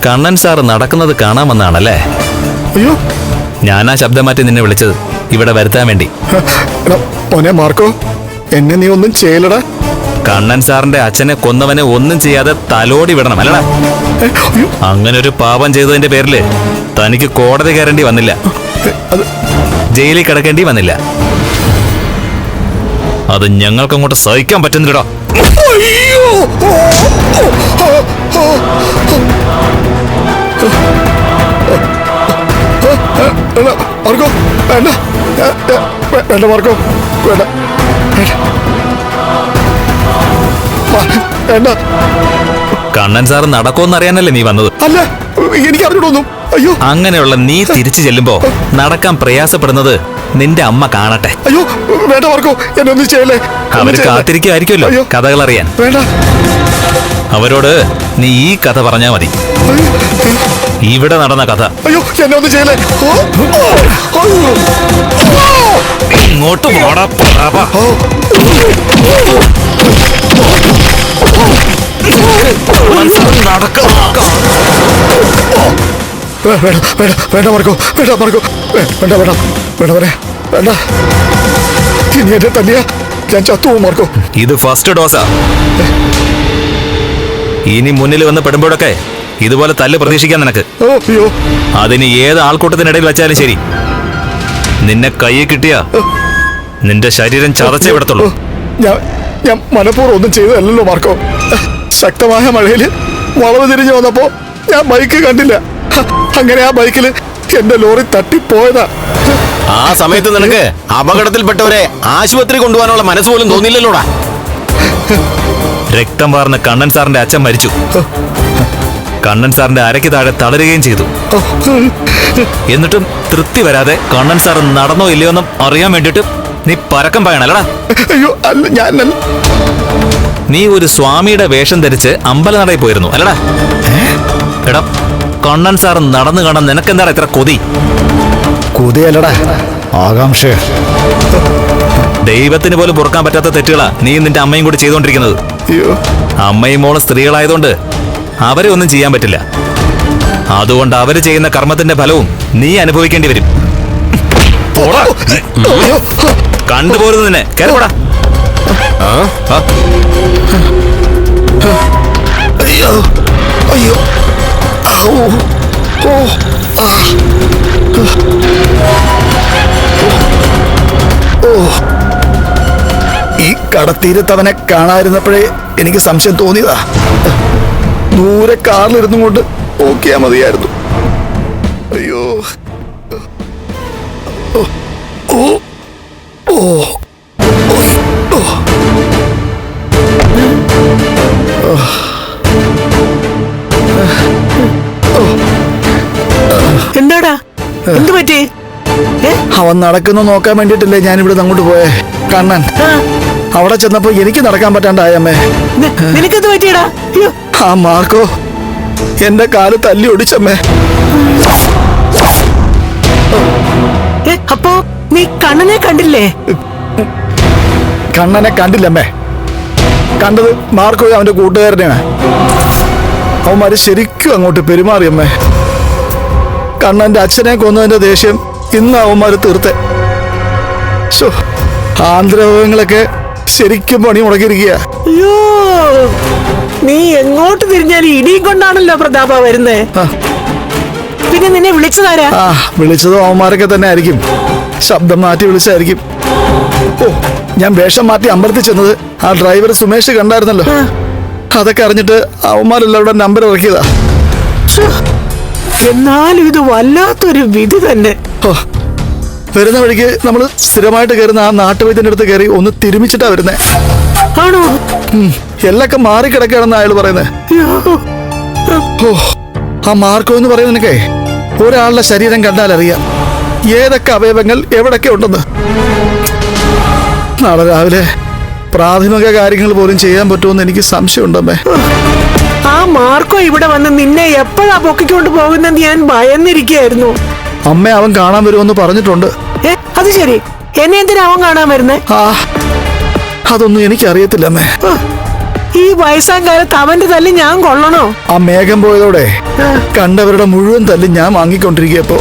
Kannan sir നടക്കുന്നത് കാണാമെന്നാണല്ലേ? അയ്യോ, ഞാനാ ശബ്ദം മാറ്റി നിന്നെ വിളിച്ചത് ഇവിടെ വരുത്താൻ വേണ്ടി. മോനെ മാർക്കോ, എന്നെ നീ ഒന്നും ചെയ്യലടാ. കണ്ണൻ സാറിന്റെ അച്ഛനെ കൊന്നവനെ ഒന്നും ചെയ്യാതെ തലോടി വിടണം അല്ലടാ. അങ്ങനെ ഒരു പാപം ചെയ്തതിന്റെ പേരില് തനിക്ക് കോടതി കയറേണ്ടി വന്നില്ല, ജയിലിൽ കിടക്കേണ്ടി വന്നില്ല. അത് ഞങ്ങൾക്കങ്ങോട്ട് സഹിക്കാൻ പറ്റുന്നില്ലടാ. മാർക്കോ വേണ്ട, വേണ്ട മാർക്കോ, വേണ്ട വേണ്ട. കണ്ണൻ സാർ നടക്കുമെന്ന് അറിയാനല്ലേ നീ വന്നത്? അല്ല, എനിക്ക് അറിഞ്ഞോന്നു. അയ്യോ, അങ്ങനെയുള്ള നീ തിരിച്ചു ചെല്ലുമ്പോ നടക്കാൻ പ്രയാസപ്പെടുന്നത് നിന്റെ അമ്മ കാണട്ടെ. അയ്യോ വേണ്ട മാർക്കോ, എന്നെ ഒന്നും ചെയ്യല്ലേ. അവര് കാത്തിരിക്കുമായിരിക്കുമല്ലോ കഥകൾ അറിയാൻ. വേണ്ട, അവരോട് നീ ഈ കഥ പറഞ്ഞാ മതി, ഇവിടെ നടന്ന കഥ. അയ്യോ എന്നെ ഒന്നും ചെയ്യല്ലേ. ഇങ്ങോട്ട് പോടാ. വേണ്ട മാർക്കോ, വേണ്ട മാർക്കോ, വേണ്ട വേണ്ട വേണ്ട വേണ്ട വേണ്ട. ഇനി എന്നെ തന്നെയാ, ഞാൻ ചത്തുപോകും മാർക്കോ. ഇത് ഫസ്റ്റ് ഡോസാ. ഇനി മുന്നിൽ വന്ന് പെടുമ്പോഴൊക്കെ ഇതുപോലെ തല്ല് പ്രതീക്ഷിക്കാൻ നിനക്ക്. അയ്യോ, അതിന് ഏത് ആൾക്കൂട്ടത്തിനിടയിൽ വെച്ചാലും ശരി, നിന്നെ കയ്യിൽ കിട്ടിയ നിന്റെ ശരീരം ചതച്ചേ വിടത്തുള്ളൂ. ഞാൻ മനഃപൂർവ്വം ഒന്നും ചെയ്തതല്ലോ മാർക്കോ. ശക്തമായ മഴയില് വളവ് തിരിഞ്ഞു വന്നപ്പോ ഞാൻ ബൈക്ക് കണ്ടില്ല. അങ്ങനെ ആ ബൈക്കില് എന്റെ ലോറി തട്ടിപ്പോയതാ. ആ സമയത്ത് നിനക്ക് അപകടത്തിൽപ്പെട്ടവരെ ആശുപത്രി കൊണ്ടുപോകാനുള്ള മനസ്സ് പോലും തോന്നിയില്ലല്ലോടാ. രക്തം വാർന്ന കണ്ണൻ സാറിന്റെ അച്ഛൻ മരിച്ചു. കണ്ണൻ സാറിന്റെ അരയ്ക്ക് താഴെ തളരുകയും ചെയ്തു. എന്നിട്ടും തൃപ്തി വരാതെ കണ്ണൻ സാർ നടന്നോ ഇല്ലയോന്നും അറിയാൻ വേണ്ടിട്ട് നീ പരക്കം പായണല്ലടാ. അയ്യോ അല്ല, ഞാൻ നീ ഒരു സ്വാമിയുടെ വേഷം ധരിച്ച് അമ്പലനടയിൽ പോയിരുന്നു അല്ലടാ. എടാ, കണ്ണൻ സാർ നടന്നു കാണാൻ നിനക്കെന്താണ് ഇത്ര കൊതി? കൊതിയല്ലടാ, ആകാംക്ഷ. ദൈവത്തിന് പോലും പൊറുക്കാൻ പറ്റാത്ത തെറ്റുകളാ നീ നിന്റെ അമ്മയും കൂടി ചെയ്തോണ്ടിരിക്കുന്നത്. അമ്മയും മോളും സ്ത്രീകളായതുകൊണ്ട് അവരെ ഒന്നും ചെയ്യാൻ പറ്റില്ല. അതുകൊണ്ട് അവര് ചെയ്യുന്ന കർമ്മത്തിന്റെ ഫലവും നീ അനുഭവിക്കേണ്ടി വരും. കണ്ടുപോരുന്നു നിന്നെ. കേറോടാ. അയ്യോ അയ്യോ, ഈ കടത്തീരത്തവനെ കാണാതിരുന്നപ്പോഴേ എനിക്ക് സംശയം തോന്നിയതാ. ദൂരെ കാറിലിരുന്നും കൊണ്ട് നോക്കിയാ മതിയായിരുന്നു. അയ്യോ, ഓ ഓ എന്താടാ, എന്ത് പറ്റി? അവൻ നടക്കുന്നു നോക്കാൻ വേണ്ടിട്ടല്ലേ ഞാനിവിടെ അങ്ങോട്ട് പോയേ. കണ്ണൻ അവിടെ ചെന്നപ്പോ എനിക്ക് നടക്കാൻ പറ്റാണ്ടായമ്മേ. നിനക്കെന്ത് പറ്റിയടാ? ആ മാർക്കോ എന്റെ കാല് തല്ലി ഒടിച്ചമ്മേ. അപ്പോ നീ കണ്ണനെ കണ്ടില്ലേ? കണ്ണനെ കണ്ടില്ലമ്മേ. കണ്ടത് മാർക്കോയും അവന്റെ കൂട്ടുകാരനെയാണ്. അവന്മാര് ശരിക്കും അങ്ങോട്ട് പെരുമാറിയമ്മേ. കണ്ണന്റെ അച്ഛനെ കൊന്നതിന്റെ ദേഷ്യം ഇന്ന് അവന്മാര് തീർത്തെ. ആന്ധ്രങ്ങളൊക്കെ ശരിക്കും പണി മുടക്കിയിരിക്കുക. അയ്യോ, നീ എങ്ങോട്ട് തിരിഞ്ഞാലും ഇടിയും കൊണ്ടാണല്ലോ പ്രതാപ വരുന്നേ. പിന്നെ നിന്നെ വിളിച്ചതാരാ? വിളിച്ചതും അവന്മാരൊക്കെ തന്നെ ആയിരിക്കും. ശബ്ദം മാറ്റി വിളിച്ചായിരിക്കും. ഓ, ഞാൻ വേഷം മാറ്റി അമ്പലത്തിൽ ചെന്നത് ആ ഡ്രൈവർ സുമേഷ് കണ്ടായിരുന്നല്ലോ. അതൊക്കെ അറിഞ്ഞിട്ട് അവന്മാരെല്ലാവരുടെ നമ്പർ ഇറക്കിയതാ. എന്നാലും ഇത് വല്ലാത്തൊരു വിധി തന്നെ. വരുന്ന വഴിക്ക് നമ്മൾ സ്ഥിരമായിട്ട് കയറുന്ന ആ നാട്ടുവൈദ്യന്റെ അടുത്ത് കയറി ഒന്ന് തിരുമിച്ചിട്ടാ വരുന്നേ. ആണോ? എല്ലൊക്കെ മാറിക്കിടക്കുകയാണെന്ന് അയാൾ പറയുന്നേ. ഓ, ആ മാർക്കോ എന്ന് പറയുന്നതിനൊക്കെ ഒരാളുടെ ശരീരം കണ്ടാൽ അറിയാം ഏതൊക്കെ അവയവങ്ങൾ എവിടൊക്കെ ഉണ്ടെന്ന്. നാളെ രാവിലെ പ്രാഥമിക കാര്യങ്ങൾ പോലും ചെയ്യാൻ പറ്റുമെന്ന് എനിക്ക് സംശയമുണ്ടമ്മേ. ആ മാർക്കോ ഇവിടെ വന്ന് നിന്നെ എപ്പോഴാ പൊക്കിക്കൊണ്ട് പോകുന്നെന്ന് ഞാൻ ഭയന്നിരിക്കുകയായിരുന്നു. അമ്മ അവൻ കാണാൻ വരുമെന്ന് പറഞ്ഞിട്ടുണ്ട്. അത് ശരി, എന്നെ എന്തിനാ അവൻ കാണാൻ വരുന്നേ? അതൊന്നും എനിക്കറിയത്തില്ല അമ്മേ. ഈ ഈ വയസ്സാം കാലത്ത് അവന്റെ തല്ല് ഞാൻ കൊള്ളണോ? ആ മേഘം പോയതോടെ കണ്ടവരുടെ മുഴുവൻ തല്ലും ഞാൻ വാങ്ങിക്കൊണ്ടിരിക്കുകയപ്പോ